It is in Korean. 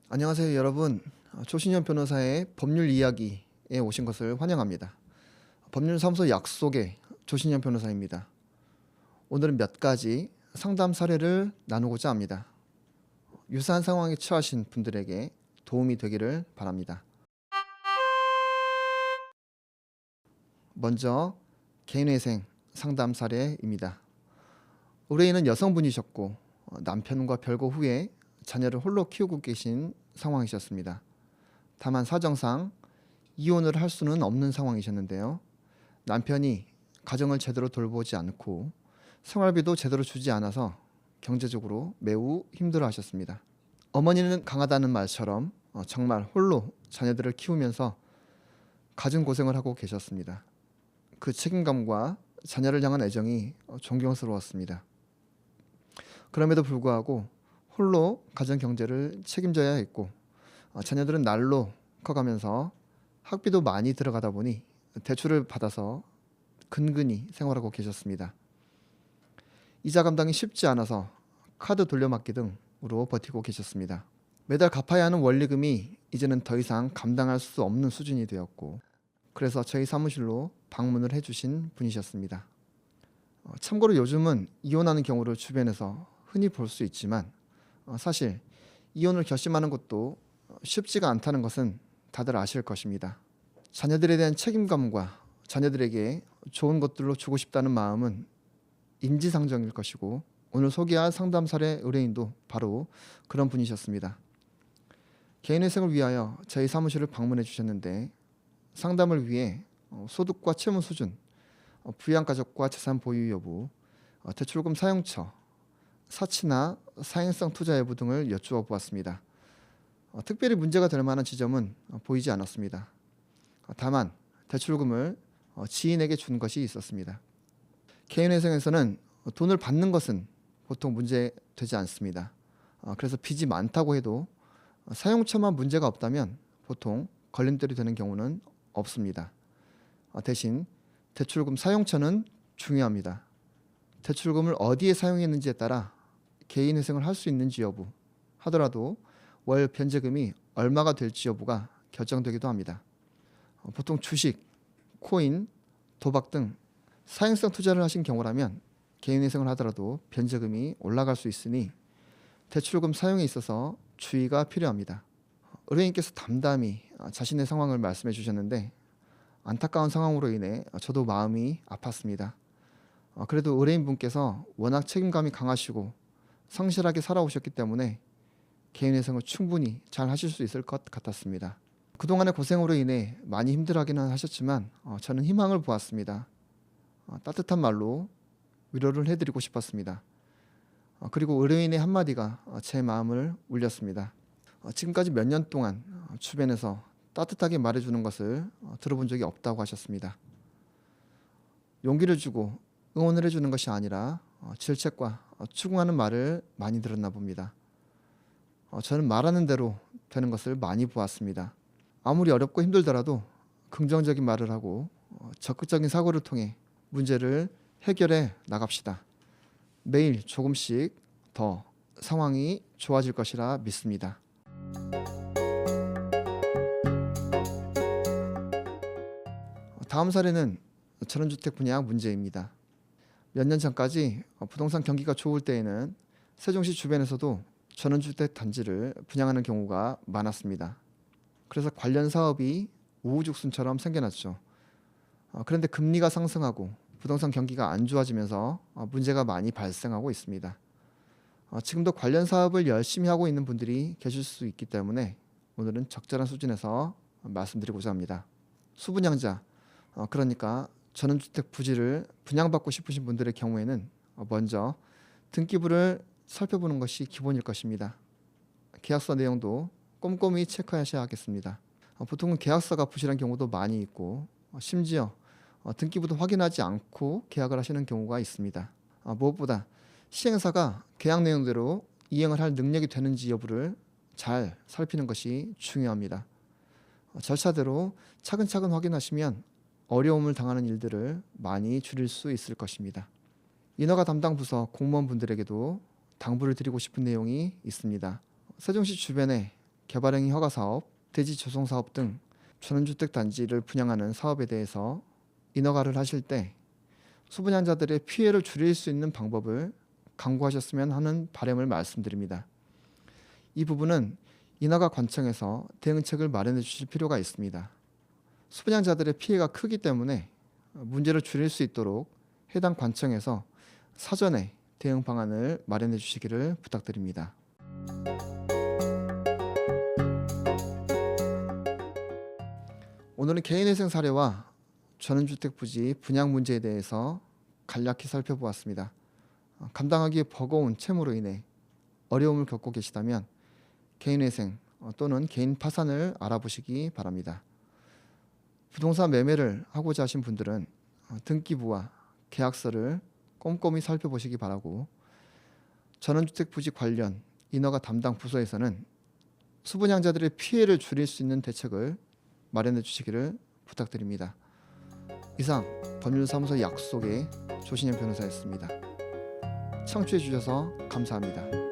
안녕하세요 여러분. 조신현 변호사의 법률 이야기에 오신 것을 환영합니다. 법률사무소 약속의 조신현 변호사입니다. 오늘은 몇 가지 상담 사례를 나누고자 합니다. 유사한 상황에 처하신 분들에게 도움이 되기를 바랍니다. 먼저 개인회생 상담 사례입니다. 의뢰인은 여성분이셨고 남편과 별거 후에 자녀를 홀로 키우고 계신 상황이셨습니다. 다만 사정상 이혼을 할 수는 없는 상황이셨는데요. 남편이 가정을 제대로 돌보지 않고 생활비도 제대로 주지 않아서 경제적으로 매우 힘들어하셨습니다. 어머니는 강하다는 말처럼 정말 홀로 자녀들을 키우면서 갖은 고생을 하고 계셨습니다. 그 책임감과 자녀를 향한 애정이 존경스러웠습니다. 그럼에도 불구하고 홀로 가정 경제를 책임져야 했고 자녀들은 날로 커가면서 학비도 많이 들어가다 보니 대출을 받아서 근근히 생활하고 계셨습니다. 이자 감당이 쉽지 않아서 카드 돌려막기 등으로 버티고 계셨습니다. 매달 갚아야 하는 원리금이 이제는 더 이상 감당할 수 없는 수준이 되었고 그래서 저희 사무실로 방문을 해주신 분이셨습니다. 참고로 요즘은 이혼하는 경우를 주변에서 흔히 볼 수 있지만 사실 이혼을 결심하는 것도 쉽지가 않다는 것은 다들 아실 것입니다. 자녀들에 대한 책임감과 자녀들에게 좋은 것들로 주고 싶다는 마음은 인지상정일 것이고 오늘 소개할 상담 사례 의뢰인도 바로 그런 분이셨습니다. 개인회생을 위하여 저희 사무실을 방문해 주셨는데 상담을 위해 소득과 채무 수준, 부양가족과 재산 보유 여부, 대출금 사용처, 사치나 사행성 투자 여부 등을 여쭈어 보았습니다. 특별히 문제가 될 만한 지점은 보이지 않았습니다. 다만 대출금을 지인에게 준 것이 있었습니다. 개인회생에서는 돈을 받는 것은 보통 문제되지 않습니다. 그래서 빚이 많다고 해도 사용처만 문제가 없다면 보통 걸림돌이 되는 경우는 없습니다. 대신 대출금 사용처는 중요합니다. 대출금을 어디에 사용했는지에 따라 개인회생을 할 수 있는지 여부 하더라도 월 변제금이 얼마가 될지 여부가 결정되기도 합니다. 보통 주식, 코인, 도박 등 사행성 투자를 하신 경우라면 개인회생을 하더라도 변제금이 올라갈 수 있으니 대출금 사용에 있어서 주의가 필요합니다. 의뢰인께서 담담히 자신의 상황을 말씀해 주셨는데 안타까운 상황으로 인해 저도 마음이 아팠습니다. 그래도 의뢰인분께서 워낙 책임감이 강하시고 성실하게 살아오셨기 때문에 개인회생을 충분히 잘 하실 수 있을 것 같았습니다. 그동안의 고생으로 인해 많이 힘들어하기는 하셨지만 저는 희망을 보았습니다. 따뜻한 말로 위로를 해드리고 싶었습니다. 그리고 의뢰인의 한마디가 제 마음을 울렸습니다. 지금까지 몇 년 동안 주변에서 따뜻하게 말해주는 것을 들어본 적이 없다고 하셨습니다. 용기를 주고 응원을 해주는 것이 아니라 질책과 추궁하는 말을 많이 들었나 봅니다. 저는 말하는 대로 되는 것을 많이 보았습니다. 아무리 어렵고 힘들더라도 긍정적인 말을 하고 적극적인 사고를 통해 문제를 해결해 나갑시다. 매일 조금씩 더 상황이 좋아질 것이라 믿습니다. 다음 사례는 전원주택 분양 문제입니다. 몇 년 전까지 부동산 경기가 좋을 때에는 세종시 주변에서도 전원주택 단지를 분양하는 경우가 많았습니다. 그래서 관련 사업이 우후죽순처럼 생겨났죠. 그런데 금리가 상승하고 부동산 경기가 안 좋아지면서 문제가 많이 발생하고 있습니다. 지금도 관련 사업을 열심히 하고 있는 분들이 계실 수 있기 때문에 오늘은 적절한 수준에서 말씀드리고자 합니다. 수분양자, 그러니까 전원주택 부지를 분양받고 싶으신 분들의 경우에는 먼저 등기부를 살펴보는 것이 기본일 것입니다. 계약서 내용도 꼼꼼히 체크하셔야 하겠습니다. 보통은 계약서가 부실한 경우도 많이 있고 심지어 등기부도 확인하지 않고 계약을 하시는 경우가 있습니다. 무엇보다 시행사가 계약 내용대로 이행을 할 능력이 되는지 여부를 잘 살피는 것이 중요합니다. 절차대로 차근차근 확인하시면 어려움을 당하는 일들을 많이 줄일 수 있을 것입니다. 인허가 담당 부서 공무원분들에게도 당부를 드리고 싶은 내용이 있습니다. 세종시 주변에 개발행위 허가 사업, 대지 조성 사업 등 전원주택 단지를 분양하는 사업에 대해서 인허가를 하실 때 소분양자들의 피해를 줄일 수 있는 방법을 강구하셨으면 하는 바람을 말씀드립니다. 이 부분은 인허가 관청에서 대응책을 마련해 주실 필요가 있습니다. 소분양자들의 피해가 크기 때문에 문제를 줄일 수 있도록 해당 관청에서 사전에 대응 방안을 마련해 주시기를 부탁드립니다. 오늘은 개인회생 사례와 전원주택 부지 분양 문제에 대해서 간략히 살펴보았습니다. 감당하기 버거운 채무로 인해 어려움을 겪고 계시다면 개인회생 또는 개인 파산을 알아보시기 바랍니다. 부동산 매매를 하고자 하신 분들은 등기부와 계약서를 꼼꼼히 살펴보시기 바라고, 전원주택 부지 관련 인허가 담당 부서에서는 수분양자들의 피해를 줄일 수 있는 대책을 마련해 주시기를 부탁드립니다. 이상 법률사무소 약속의 조신현 변호사였습니다. 청취해 주셔서 감사합니다.